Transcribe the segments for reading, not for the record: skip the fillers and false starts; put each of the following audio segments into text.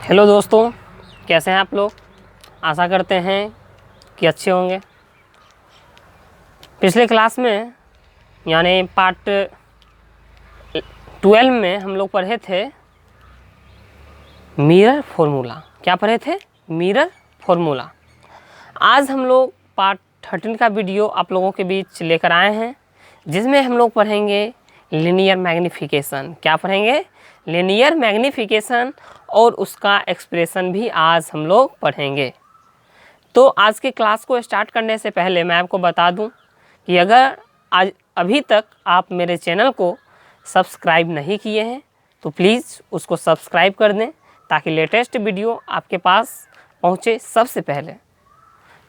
Hello दोस्तों, कैसे हैं आप लोग। आशा करते हैं कि अच्छे होंगे। पिछले क्लास में यानी पार्ट 12 में हम लोग पढ़े थे मिरर फॉर्मूला। क्या पढ़े थे? Mirror formula. आज हम लोग पार्ट 13 का वीडियो आप लोगों के बीच लेकर आए हैं, जिसमें हम लोग पढ़ेंगे लीनियर मैग्नीफिकेशन। क्या पढ़ेंगे? लीनियर मैग्नीफिकेशन, और उसका एक्सप्रेशन भी आज हम लोग पढ़ेंगे। तो आज के क्लास को स्टार्ट करने से पहले मैं आपको बता दूं कि अगर आज अभी तक आप मेरे चैनल को सब्सक्राइब नहीं किए हैं तो प्लीज़ उसको सब्सक्राइब कर दें, ताकि लेटेस्ट वीडियो आपके पास पहुंचे सबसे पहले।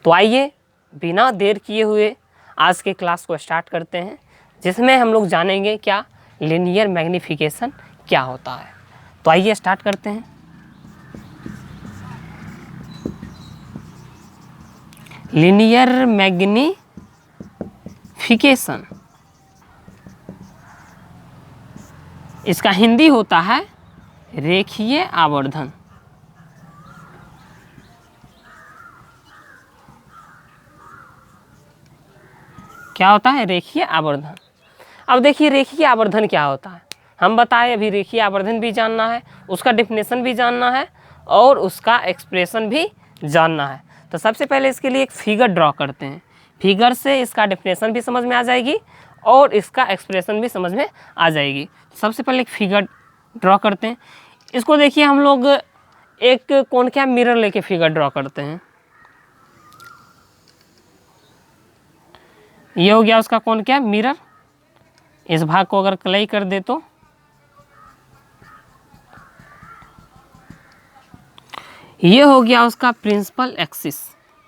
तो आइए बिना देर किए हुए आज के क्लास को स्टार्ट करते हैं, जिसमें हम लोग जानेंगे क्या लीनियर मैग्नीफिकेशन क्या होता है। तो आइए स्टार्ट करते हैं। लीनियर मैग्नीफिकेशन, इसका हिंदी होता है रेखीय आवर्धन। क्या होता है? रेखीय आवर्धन। अब देखिए रेखीय आवर्धन क्या होता है, हम बताएं। अभी रेखीय आवर्धन भी जानना है, उसका डेफिनेशन भी जानना है, और उसका एक्सप्रेशन भी जानना है। तो सबसे पहले इसके लिए एक फिगर ड्रॉ करते हैं। फिगर से इसका डेफिनेशन भी समझ में आ जाएगी और इसका एक्सप्रेशन भी समझ में आ जाएगी। सबसे पहले एक फिगर ड्रॉ करते हैं। इसको देखिए, हम लोग एक कौन क्या मिरर लेके फिगर ड्रॉ करते हैं। ये हो गया उसका कौन क्या मिरर। इस भाग को अगर क्लाई कर दे तो ये हो गया उसका प्रिंसिपल एक्सिस।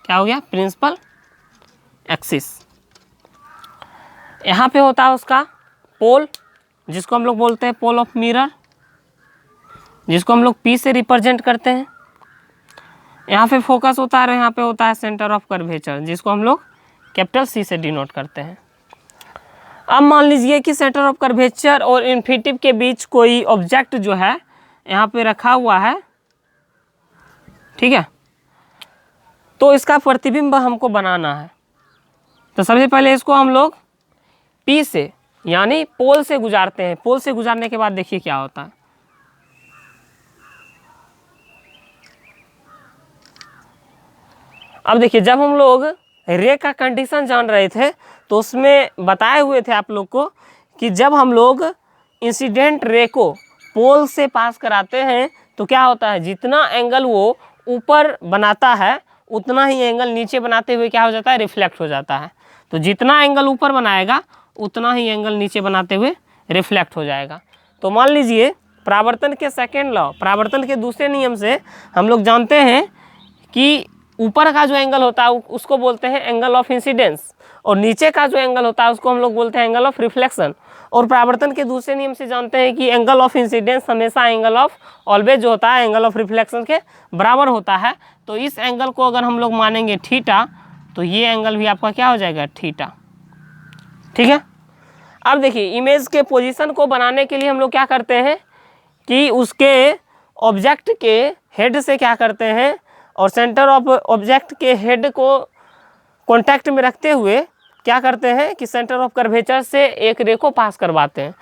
क्या हो गया? Principal axis. यहाँ पे होता है उसका पोल, जिसको हम लोग बोलते हैं पोल ऑफ मिरर, जिसको हम लोग P से रिप्रेजेंट करते हैं। यहाँ पे फोकस होता है, यहाँ पे होता है सेंटर ऑफ कर्वेचर, जिसको हम लोग कैपिटल C से डिनोट करते हैं। अब मान लीजिए कि सेंटर ऑफ कर्वेचर और इन्फिनिटी के बीच कोई ऑब्जेक्ट जो है यहाँ पे रखा हुआ है, ठीक है। तो इसका प्रतिबिंब हमको बनाना है। तो सबसे पहले इसको हम लोग P से यानी पोल से गुजारते हैं। पोल से गुजारने के बाद देखिए क्या होता है। अब देखिए, जब हम लोग रे का कंडीशन जान रहे थे तो उसमें बताए हुए थे आप लोग को कि जब हम लोग इंसिडेंट रे को पोल से पास कराते हैं तो क्या होता है, जितना एंगल वो ऊपर बनाता है उतना ही एंगल नीचे बनाते हुए क्या हो जाता है, रिफ्लेक्ट हो जाता है। तो जितना एंगल ऊपर बनाएगा उतना ही एंगल नीचे बनाते हुए रिफ्लेक्ट हो जाएगा। तो मान लीजिए परावर्तन के सेकेंड लॉ, परावर्तन के दूसरे नियम से हम लोग जानते हैं कि ऊपर का जो एंगल होता है उसको बोलते हैं एंगल ऑफ इंसिडेंस, और नीचे का जो एंगल होता है उसको हम लोग बोलते हैं एंगल ऑफ रिफ्लेक्शन। और परावर्तन के दूसरे नियम से जानते हैं कि एंगल ऑफ इंसिडेंस हमेशा एंगल ऑफ ऑलवेज जो होता है एंगल ऑफ रिफ्लेक्शन के बराबर होता है। तो इस एंगल को अगर हम लोग मानेंगे थीटा, तो ये एंगल भी आपका क्या हो जाएगा, थीटा। ठीक है। अब देखिए, इमेज के पोजीशन को बनाने के लिए हम लोग क्या करते हैं कि उसके ऑब्जेक्ट के हेड से क्या करते हैं, और सेंटर ऑफ ऑब्जेक्ट के हेड को कांटेक्ट में रखते हुए क्या करते हैं कि सेंटर ऑफ कर्वेचर से एक रे को पास करवाते हैं।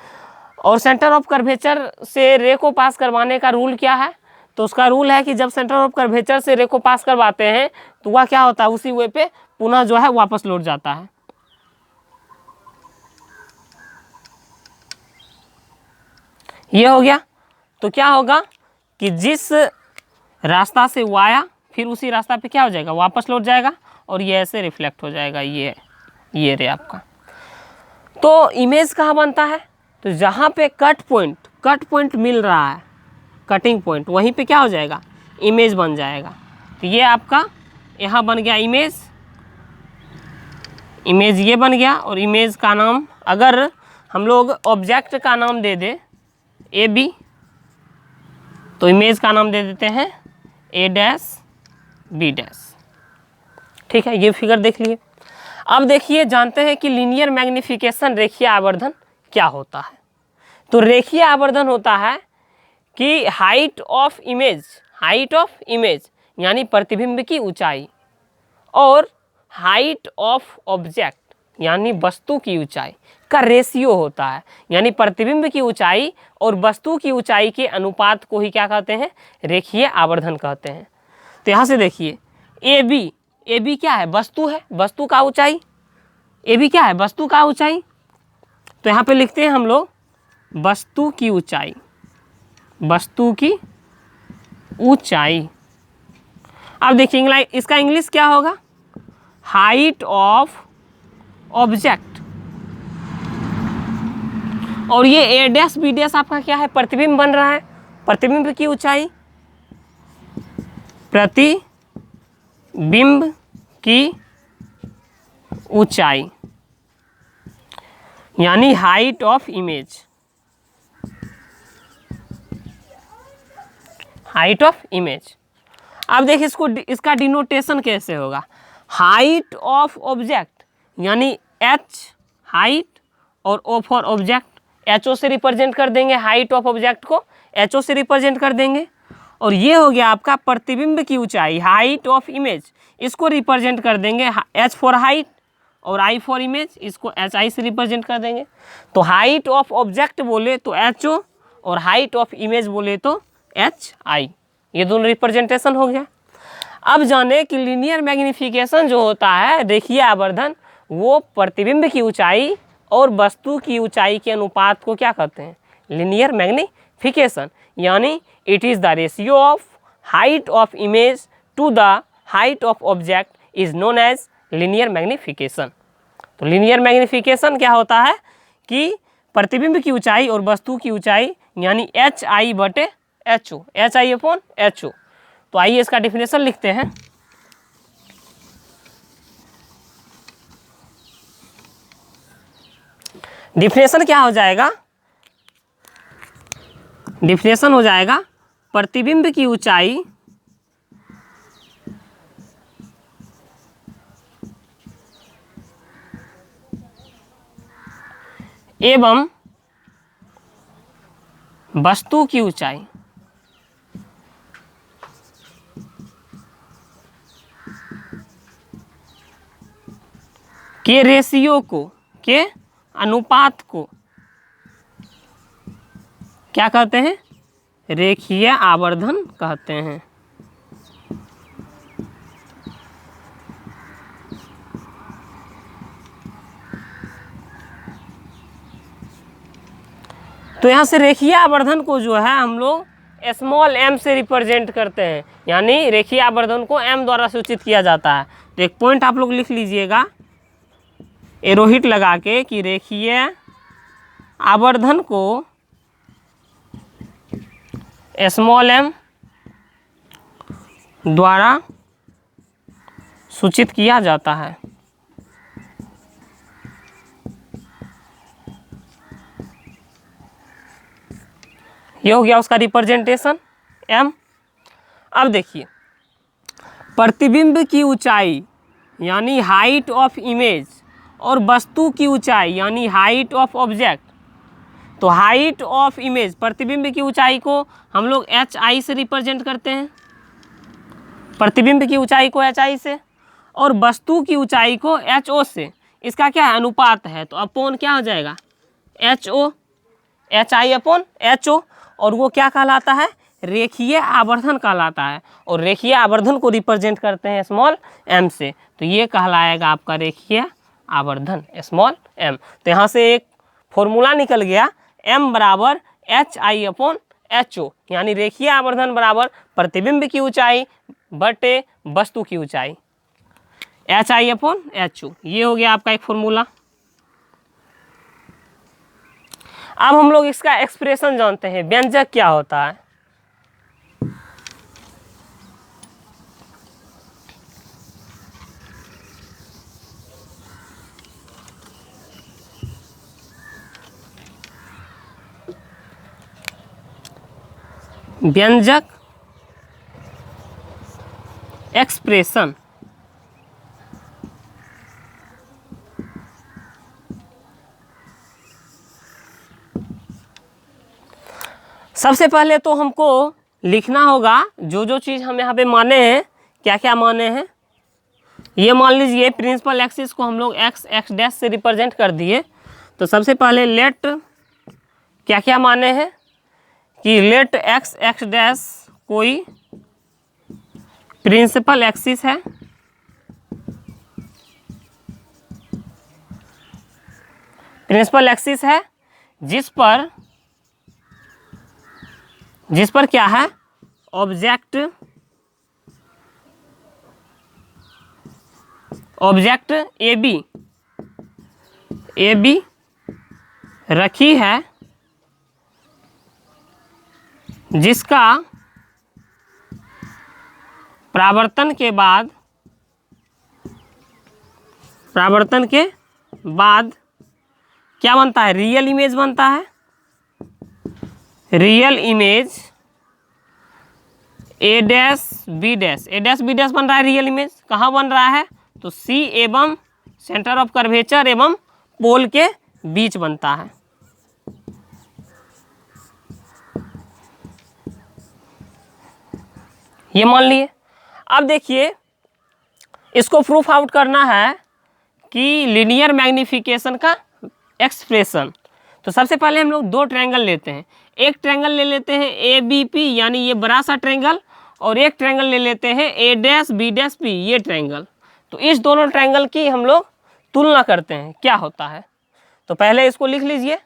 और सेंटर ऑफ कर्वेचर से रे को पास करवाने का रूल क्या है, तो उसका रूल है कि जब सेंटर ऑफ कर्वेचर से रे को पास करवाते हैं तो वह क्या होता है, उसी वे पे पुनः जो है वापस लौट जाता है। ये हो गया। तो क्या होगा कि जिस रास्ता से वो आया फिर उसी रास्ता पे क्या हो जाएगा, वापस लौट जाएगा, और ये ऐसे रिफ्लेक्ट हो जाएगा। ये रे आपका। तो इमेज कहाँ बनता है, तो जहाँ पे कट पॉइंट मिल रहा है, कटिंग पॉइंट, वहीं पे क्या हो जाएगा, इमेज बन जाएगा। तो ये आपका यहाँ बन गया इमेज ये बन गया। और इमेज का नाम अगर हम लोग ऑब्जेक्ट का नाम दे दे AB, तो इमेज का नाम दे देते हैं A', B'। ठीक है, ये फिगर देख लिए। अब देखिए, जानते हैं कि लीनियर मैग्नीफिकेशन रेखीय आवर्धन क्या होता है। तो रेखीय आवर्धन होता है कि height of image, height of image यानी प्रतिबिंब की ऊंचाई, और हाइट ऑफ ऑब्जेक्ट यानी वस्तु की ऊंचाई का रेशियो होता है, यानी प्रतिबिंब की ऊंचाई और वस्तु की ऊंचाई के अनुपात को ही क्या कहते हैं, रेखीय आवर्धन कहते हैं। तो यहाँ से देखिए ए बी क्या है, वस्तु है, वस्तु का ऊंचाई, ए बी क्या है, वस्तु का ऊंचाई। तो यहाँ पे लिखते हैं हम लोग वस्तु की ऊंचाई, वस्तु की ऊंचाई। अब देखिए इसका इंग्लिश क्या होगा, हाइट ऑफ ऑब्जेक्ट, और ये ए डैश बी डैश आपका क्या है, प्रतिबिंब बन रहा है, प्रतिबिंब की ऊंचाई, प्रतिबिंब की ऊंचाई यानी height of image, height of image. अब देखिए इसका डिनोटेशन कैसे होगा, हाइट ऑफ ऑब्जेक्ट यानी एच हाइट और O for object, H O से रिप्रेजेंट कर देंगे, हाइट ऑफ ऑब्जेक्ट को एच ओ से रिप्रेजेंट कर देंगे। और ये हो गया आपका प्रतिबिंब की ऊंचाई, हाइट ऑफ इमेज, इसको रिप्रेजेंट कर देंगे एच फॉर हाइट और आई फॉर इमेज, इसको एच आई से रिप्रेजेंट कर देंगे। तो हाइट ऑफ ऑब्जेक्ट बोले तो एच ओ और हाइट ऑफ इमेज बोले तो एच आई, ये दोनों रिप्रेजेंटेशन हो गया। अब जाने कि लीनियर मैग्निफिकेशन जो होता है, रेखीय आवर्धन, वो प्रतिबिंब की ऊंचाई और वस्तु की ऊंचाई के अनुपात को क्या कहते हैं, लीनियर मैग्निफिकेशन, यानी it is the ratio of height of image to the height of object is known as linear magnification. तो लीनियर मैग्निफिकेशन क्या होता है कि प्रतिबिंब की ऊंचाई और वस्तु की ऊंचाई यानी एच आई बटे H O, H I upon H O. तो आइए इसका डिफिनेशन लिखते हैं। डिफिनेशन क्या हो जाएगा, डिफिनेशन हो जाएगा प्रतिबिंब की ऊंचाई एवं वस्तु की ऊंचाई के रेशियो को, के अनुपात को क्या कहते हैं, रेखीय आवर्धन कहते हैं। तो यहाँ से रेखीय आवर्धन को जो है हम लोग स्मॉल m से रिप्रेजेंट करते हैं, यानी रेखीय आवर्धन को m द्वारा सूचित किया जाता है। तो एक पॉइंट आप लोग लिख लीजिएगा एरोहिट लगा के कि रेखीय आवर्धन को स्मॉल m द्वारा सूचित किया जाता है। ये हो गया उसका रिप्रेजेंटेशन m। अब देखिए प्रतिबिंब की ऊंचाई यानी हाइट ऑफ इमेज और वस्तु की ऊंचाई यानी हाइट ऑफ ऑब्जेक्ट। तो हाइट ऑफ इमेज, प्रतिबिंब की ऊंचाई को हम लोग एच आई से रिप्रेजेंट करते हैं, प्रतिबिंब की ऊंचाई को एच आई से, और वस्तु की ऊंचाई को एच ओ से। इसका क्या है, अनुपात है, तो अपॉन क्या हो जाएगा, H O, H I upon H O. और वो क्या कहलाता है, रेखीय आवर्धन कहलाता है, और रेखीय आवर्धन को रिप्रेजेंट करते हैं स्मॉल m से। तो ये कहलाएगा आपका रेखीय आवर्धन स्मॉल m। तो यहाँ से एक फॉर्मूला निकल गया, m बराबर H I upon H O, यानी रेखीय आवर्धन बराबर प्रतिबिंब की ऊंचाई बटे वस्तु की ऊंचाई, H I upon H O. ये हो गया आपका एक फॉर्मूला। अब हम लोग इसका एक्सप्रेशन जानते हैं, व्यंजक क्या होता है। व्यंजक एक्सप्रेशन सबसे पहले तो हमको लिखना होगा जो जो चीज़ हम यहाँ पे माने हैं, क्या क्या माने हैं। ये मान लीजिए प्रिंसिपल एक्सिस को हम लोग एक्स डैश से रिप्रेजेंट कर दिए। तो सबसे पहले लेट क्या क्या माने हैं कि लेट एक्स डैश कोई प्रिंसिपल एक्सिस है, प्रिंसिपल एक्सिस है जिस पर क्या है, ऑब्जेक्ट ए बी रखी है, जिसका परावर्तन के बाद क्या बनता है, रियल इमेज बनता है। Real image A dash B dash बन रहा है। रियल इमेज कहाँ बन रहा है, तो सी एवं सेंटर ऑफ कर्वेचर एवं पोल के बीच बनता है। ये मान लिए। अब देखिए इसको प्रूफ आउट करना है कि लीनियर मैग्निफिकेशन का एक्सप्रेशन। तो सबसे पहले हम लोग दो ट्रायंगल लेते हैं। एक ट्रायंगल ले लेते हैं ए बी पी यानी ये बड़ा सा ट्रायंगल, और एक ट्रायंगल ले लेते हैं ए डैश बी डैश पी ये ट्रायंगल। तो इस दोनों ट्रायंगल की हम लोग तुलना करते हैं क्या होता है। तो पहले इसको लिख लीजिए।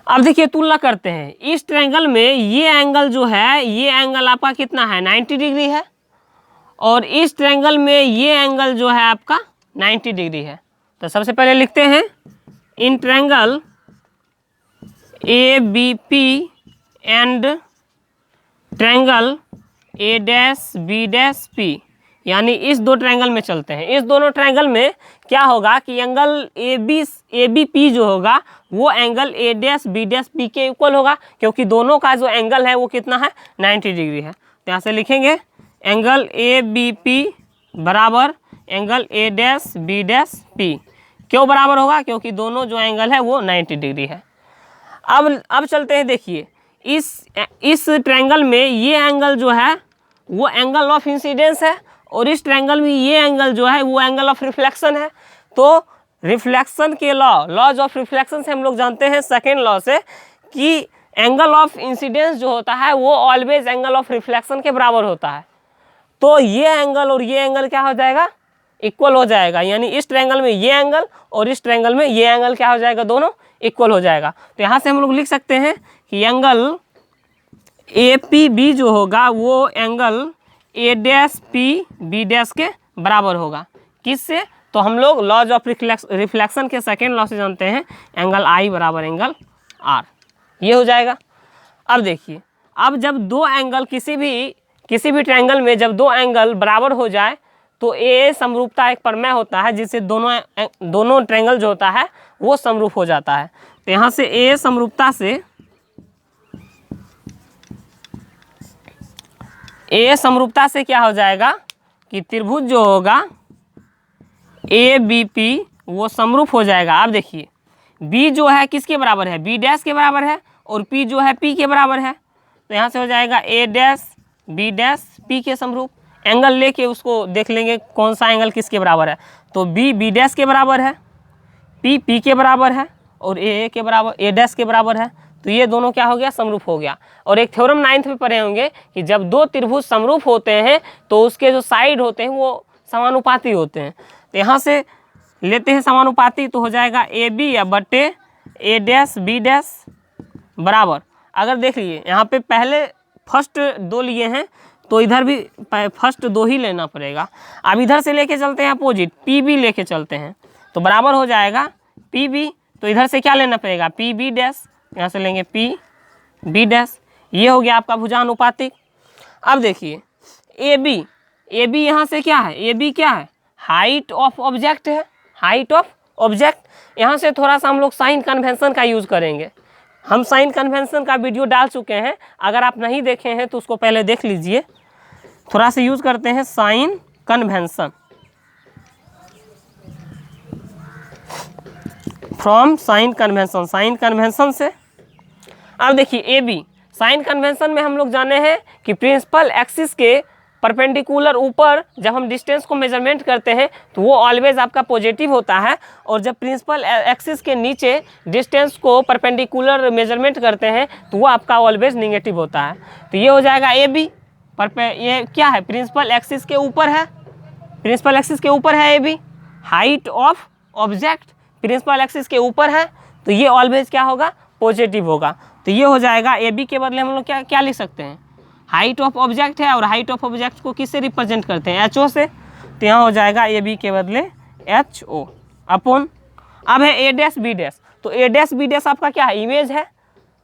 अब देखिए तुलना करते हैं। इस ट्रायंगल में ये एंगल जो है, ये एंगल आपका कितना है, 90 डिग्री है, और इस ट्रायंगल में ये एंगल जो है आपका 90 डिग्री है। तो सबसे पहले लिखते हैं in triangle A B P and triangle A dash B dash P, यानी इस दो ट्रायंगल में चलते हैं। इस दोनों ट्रायंगल में क्या होगा कि एंगल ए बी पी जो होगा वो angle A dash B dash P के इक्वल होगा, क्योंकि दोनों का जो एंगल है वो कितना है, 90 डिग्री है। तो यहाँ से लिखेंगे एंगल ए बी पी बराबर angle A dash B dash P. क्यों बराबर होगा, क्योंकि दोनों जो एंगल है वो 90 डिग्री है। अब चलते हैं। देखिए इस ट्रायंगल में ये एंगल जो है वो एंगल ऑफ इंसिडेंस है, और इस ट्रायंगल में ये एंगल जो है वो एंगल ऑफ रिफ्लेक्शन है। तो रिफ्लेक्शन के लॉज ऑफ रिफ्लेक्शन से हम लोग जानते हैं सेकेंड लॉ से कि एंगल ऑफ इंसिडेंस जो होता है वो ऑलवेज एंगल ऑफ रिफ्लेक्शन के बराबर होता है। तो ये एंगल और ये एंगल क्या हो जाएगा, इक्वल हो जाएगा। यानी इस ट्रायंगल में ये एंगल और इस ट्रायंगल में ये एंगल क्या हो जाएगा, दोनों इक्वल हो जाएगा। तो यहाँ से हम लोग लिख सकते हैं कि एंगल ए पी बी जो होगा वो angle A dash P B dash के बराबर होगा। किससे, तो हम लोग लॉज ऑफ रिफ्लेक्शन के सेकेंड लॉ से जानते हैं एंगल आई बराबर एंगल आर, ये हो जाएगा। अब देखिए, अब जब दो एंगल किसी भी ट्रायंगल में जब दो एंगल बराबर हो जाए तो ए समरूपता एक प्रमेय होता है जिससे दोनों ट्रायंगल जो होता है वो समरूप हो जाता है। तो यहाँ से ए समरूपता से क्या हो जाएगा कि त्रिभुज जो होगा ए बी पी वो समरूप हो जाएगा। अब देखिए बी जो है किसके बराबर है, बी डैश के बराबर है, और पी जो है पी के बराबर है। तो यहाँ से हो जाएगा ए डैश बी डैश पी के समरूप। एंगल लेके उसको देख लेंगे कौन सा एंगल किसके बराबर है। तो बी डैश के बराबर है, पी के बराबर है, और ए के बराबर ए डैश के बराबर है। तो ये दोनों क्या हो गया, समरूप हो गया। और एक थ्योरम 9th में पढ़े होंगे कि जब दो त्रिभुज समरूप होते हैं तो उसके जो साइड होते हैं वो समानुपाती होते हैं। तो यहाँ से लेते हैं समानुपाती, तो हो जाएगा ए बी या बटे ए डैश बी डैश बराबर। अगर देख लीजिए यहाँ पे पहले फर्स्ट दो लिए हैं तो इधर भी फर्स्ट दो ही लेना पड़ेगा। अब इधर से लेके चलते हैं अपोजिट, पी बी लेके चलते हैं तो बराबर हो जाएगा पी बी। तो इधर से क्या लेना पड़ेगा, पी बी डैश, यहाँ से लेंगे पी बी डैश। ये हो गया आपका भुजानुपातिक। अब देखिए ए बी यहाँ से क्या है, ए बी क्या है, हाइट ऑफ ऑब्जेक्ट है, हाइट ऑफ ऑब्जेक्ट। यहाँ से थोड़ा सा हम लोग साइन कन्वेंशन का यूज़ करेंगे। हम साइन कन्वेंशन का वीडियो डाल चुके हैं, अगर आप नहीं देखे हैं तो उसको पहले देख लीजिए। थोड़ा सा यूज़ करते हैं sign convention, from sign convention, sign convention से। अब देखिए ए बी, साइन कन्वेंशन में हम लोग जाने हैं कि प्रिंसिपल एक्सिस के परपेंडिकुलर ऊपर जब हम डिस्टेंस को मेजरमेंट करते हैं तो वो ऑलवेज आपका पॉजिटिव होता है, और जब प्रिंसिपल एक्सिस के नीचे डिस्टेंस को परपेंडिकुलर मेजरमेंट करते हैं तो वो आपका ऑलवेज निगेटिव होता है। तो ये हो जाएगा ए बी, ये क्या है, प्रिंसिपल एक्सिस के ऊपर है, प्रिंसिपल एक्सिस के ऊपर है A B. Height of object principal axis के ऊपर है तो ये ऑलवेज क्या होगा, पॉजिटिव होगा। तो ये हो जाएगा ए बी के बदले हम लोग क्या क्या लिख सकते हैं, हाइट ऑफ ऑब्जेक्ट है, और हाइट ऑफ ऑब्जेक्ट को किससे रिप्रेजेंट करते हैं, एच ओ से। तो यहाँ हो जाएगा ए बी के बदले एच ओ अपॉन, अब है ए डैश बी डैश, तो ए डैश बी डैश आपका क्या है, इमेज है,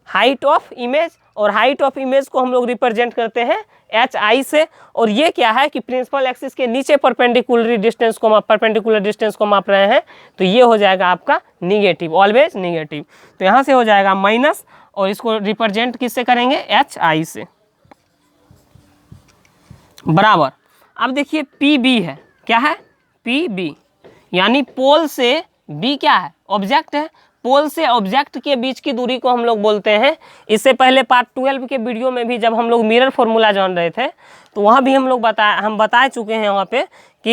हाइट ऑफ इमेज, और हाइट ऑफ इमेज को हम लोग रिप्रेजेंट करते हैं एच आई से। और ये क्या है कि प्रिंसिपल एक्सिस के नीचे परपेंडिकुलर डिस्टेंस को माप रहे हैं, तो ये हो जाएगा आपका निगेटिव, ऑलवेज निगेटिव। तो यहाँ से हो जाएगा माइनस, और इसको रिप्रेजेंट किससे करेंगे, एच आई से, बराबर। अब देखिए पी बी है, क्या है, पी बी, यानी पोल से बी क्या है, ऑब्जेक्ट है, पोल से ऑब्जेक्ट के बीच की दूरी को हम लोग बोलते हैं। इससे पहले पार्ट 12 के वीडियो में भी जब हम लोग मिरर फॉर्मूला जान रहे थे तो वहाँ भी हम लोग बता चुके हैं वहाँ पे कि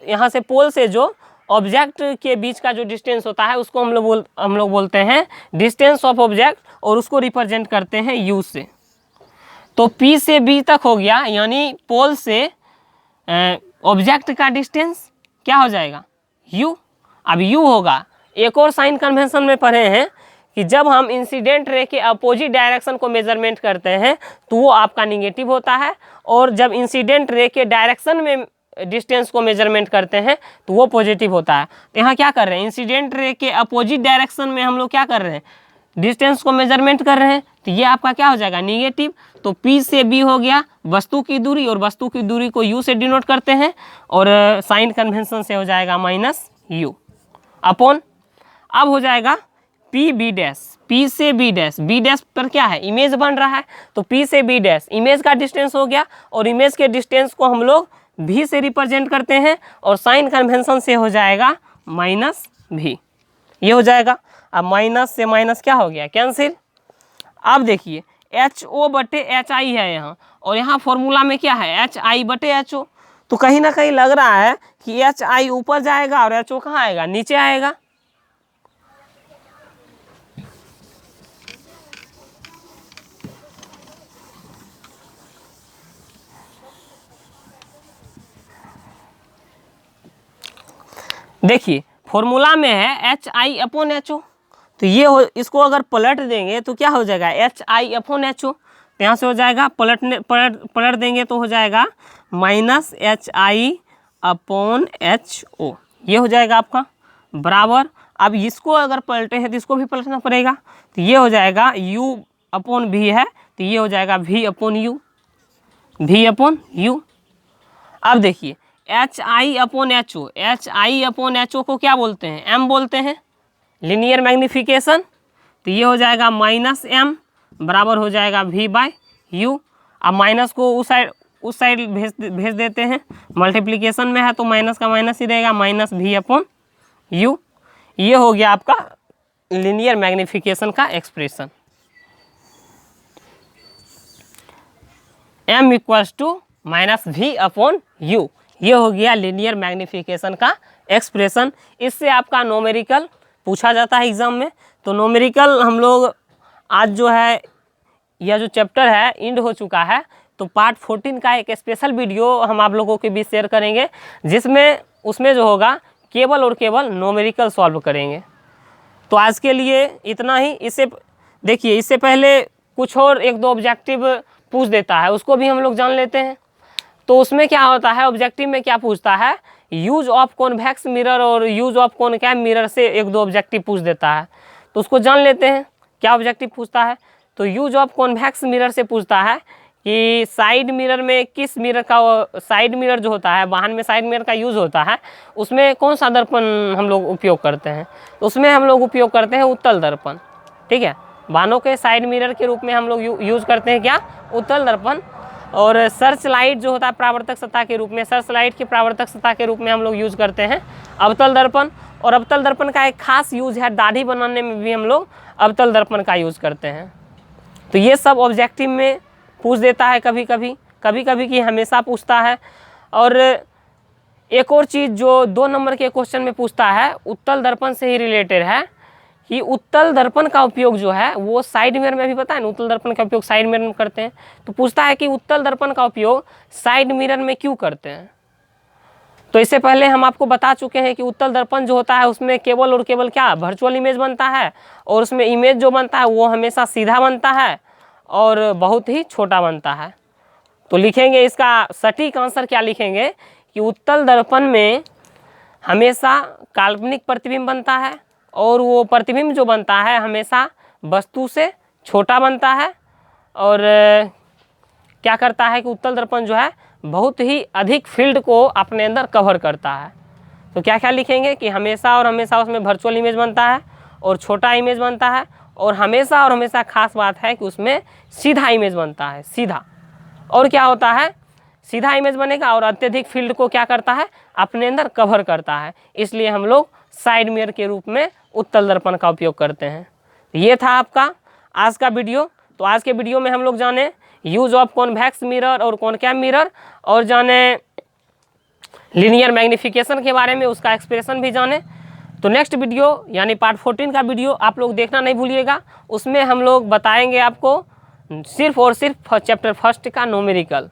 यहाँ से पोल से जो ऑब्जेक्ट के बीच का जो डिस्टेंस होता है उसको हम लोग बोलते हैं डिस्टेंस ऑफ ऑब्जेक्ट, और उसको रिप्रेजेंट करते हैं यू से। तो P से B तक हो गया, यानी पोल से ऑब्जेक्ट का डिस्टेंस क्या हो जाएगा, U। अब U होगा, एक और साइन कन्वेंशन में पढ़े हैं कि जब हम इंसिडेंट रे के अपोजिट डायरेक्शन को मेजरमेंट करते हैं तो वो आपका निगेटिव होता है, और जब इंसिडेंट रे के डायरेक्शन में डिस्टेंस को मेजरमेंट करते हैं तो वो पॉजिटिव होता है। तो यहाँ क्या कर रहे हैं, इंसिडेंट रे के अपोजिट डायरेक्शन में हम लोग क्या कर रहे हैं, डिस्टेंस को मेजरमेंट कर रहे हैं, तो ये आपका क्या हो जाएगा, निगेटिव। तो P से B हो गया वस्तु की दूरी, और वस्तु की दूरी को U से डिनोट करते हैं, और साइन कन्वेंशन से हो जाएगा माइनस U अपॉन, अब हो जाएगा P B डैश, P से B डैश, B डैश पर क्या है, इमेज बन रहा है, तो P से B डैश इमेज का डिस्टेंस हो गया, और इमेज के डिस्टेंस को हम लोग V से रिप्रेजेंट करते हैं, और साइन कन्वेंशन से हो जाएगा माइनस V, ये हो जाएगा। अब माइनस से माइनस क्या हो गया, कैंसिल। अब देखिए एच ओ बटे एच आई है यहाँ, और यहाँ फॉर्मूला में क्या है, एच आई बटे एच ओ, तो कहीं ना कहीं लग रहा है कि एच आई ऊपर जाएगा और एच ओ कहाँ आएगा, नीचे आएगा। देखिए फॉर्मूला में है H I upon H O, तो ये इसको अगर पलट देंगे तो क्या हो जाएगा, H I upon H O, तो यहाँ से हो जाएगा पलट देंगे तो हो जाएगा minus H I upon H O, ये हो जाएगा आपका बराबर। अब इसको अगर पलटे हैं तो इसको भी पलटना पड़ेगा, तो ये हो जाएगा u अपॉन v है, तो ये हो जाएगा v upon u, v upon u. अब देखिए H I upon H O, H I upon H O को क्या बोलते हैं, m बोलते हैं, लीनियर मैग्नीफिकेशन, तो ये हो जाएगा माइनस m बराबर हो जाएगा v बाय यू। अब माइनस को उस साइड भेज देते हैं, मल्टीप्लिकेशन में है तो माइनस का माइनस ही रहेगा, माइनस v अपॉन यू। ये हो गया आपका लीनियर मैग्नीफिकेशन का expression, m equals to minus v upon u, ये हो गया लीनियर मैग्नीफिकेशन का एक्सप्रेशन। इससे आपका नोमेरिकल पूछा जाता है एग्जाम में। तो नोमेरिकल हम लोग आज जो है यह जो चैप्टर है एंड हो चुका है, तो पार्ट 14 का एक स्पेशल वीडियो हम आप लोगों के बीच शेयर करेंगे, जिसमें उसमें जो होगा केवल और केवल नोमेरिकल सॉल्व करेंगे। तो आज के लिए इतना ही। इससे पहले कुछ और एक दो ऑब्जेक्टिव पूछ देता है, उसको भी हम लोग जान लेते हैं। तो उसमें क्या होता है, ऑब्जेक्टिव में क्या पूछता है, यूज ऑफ कॉन्वेक्स मिरर और यूज ऑफ कॉनकैव मिरर से एक दो ऑब्जेक्टिव पूछ देता है, तो उसको जान लेते हैं क्या ऑब्जेक्टिव पूछता है। तो यूज ऑफ कॉन्वेक्स मिरर से पूछता है कि साइड मिरर में किस मिरर का, साइड मिरर जो होता है वाहन में साइड मिरर का यूज़ होता है, उसमें कौन सा दर्पण हम लोग उपयोग करते हैं। तो उसमें हम लोग उपयोग करते हैं उत्तल दर्पण, ठीक है। वाहनों के साइड मिरर के रूप में हम लोग यूज़ करते हैं क्या, उत्तल दर्पण। और सर्च लाइट जो होता है परावर्तक सतह के रूप में, सर्च लाइट के परावर्तक सतह के रूप में हम लोग यूज़ करते हैं अवतल दर्पण। और अवतल दर्पण का एक खास यूज़ है, दाढ़ी बनाने में भी हम लोग अवतल दर्पण का यूज़ करते हैं। तो ये सब ऑब्जेक्टिव में पूछ देता है, कभी कभी कि हमेशा पूछता है। और एक और चीज़ जो 2 नंबर के क्वेश्चन में पूछता है, उत्तल दर्पण से ही रिलेटेड है, कि उत्तल दर्पण का उपयोग जो है वो साइड मिरर में भी पता है ना, उत्तल दर्पण का उपयोग साइड मिरर में करते हैं। तो पूछता है कि उत्तल दर्पण का उपयोग साइड मिरर में क्यों करते हैं। तो इससे पहले हम आपको बता चुके हैं कि उत्तल दर्पण जो होता है उसमें केवल और केवल क्या वर्चुअल इमेज बनता है, और उसमें इमेज जो बनता है वो हमेशा सीधा बनता है और बहुत ही छोटा बनता है। तो लिखेंगे इसका सटीक आंसर क्या लिखेंगे कि उत्तल दर्पण में हमेशा काल्पनिक प्रतिबिंब बनता है, और वो प्रतिबिंब जो बनता है हमेशा वस्तु से छोटा बनता है, और क्या करता है कि उत्तल दर्पण जो है बहुत ही अधिक फील्ड को अपने अंदर कवर करता है। तो क्या क्या लिखेंगे कि हमेशा और हमेशा उसमें वर्चुअल इमेज बनता है और छोटा इमेज बनता है, और हमेशा खास बात है कि उसमें सीधा इमेज बनता है, सीधा। और क्या होता है, सीधा इमेज बनेगा और अत्यधिक फील्ड को क्या करता है अपने अंदर कवर करता है, इसलिए हम लोग साइड मिरर के रूप में उत्तल दर्पण का उपयोग करते हैं। ये था आपका आज का वीडियो। तो आज के वीडियो में हम लोग जाने यूज ऑफ कॉन्वेक्स मिरर और कॉनकेव मिरर, और जाने लीनियर मैग्निफिकेशन के बारे में, उसका एक्सप्रेशन भी जाने। तो नेक्स्ट वीडियो यानी पार्ट 14 का वीडियो आप लोग देखना नहीं भूलिएगा। उसमें हम लोग बताएंगे आपको सिर्फ और सिर्फ चैप्टर 1 का न्यूमेरिकल।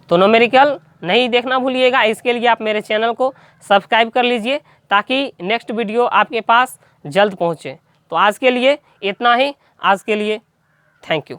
तो न्यूमेरिकल नहीं देखना भूलिएगा, इसके लिए आप मेरे चैनल को सब्सक्राइब कर लीजिए ताकि नेक्स्ट वीडियो आपके पास जल्द पहुँचे। तो आज के लिए इतना ही, आज के लिए थैंक यू।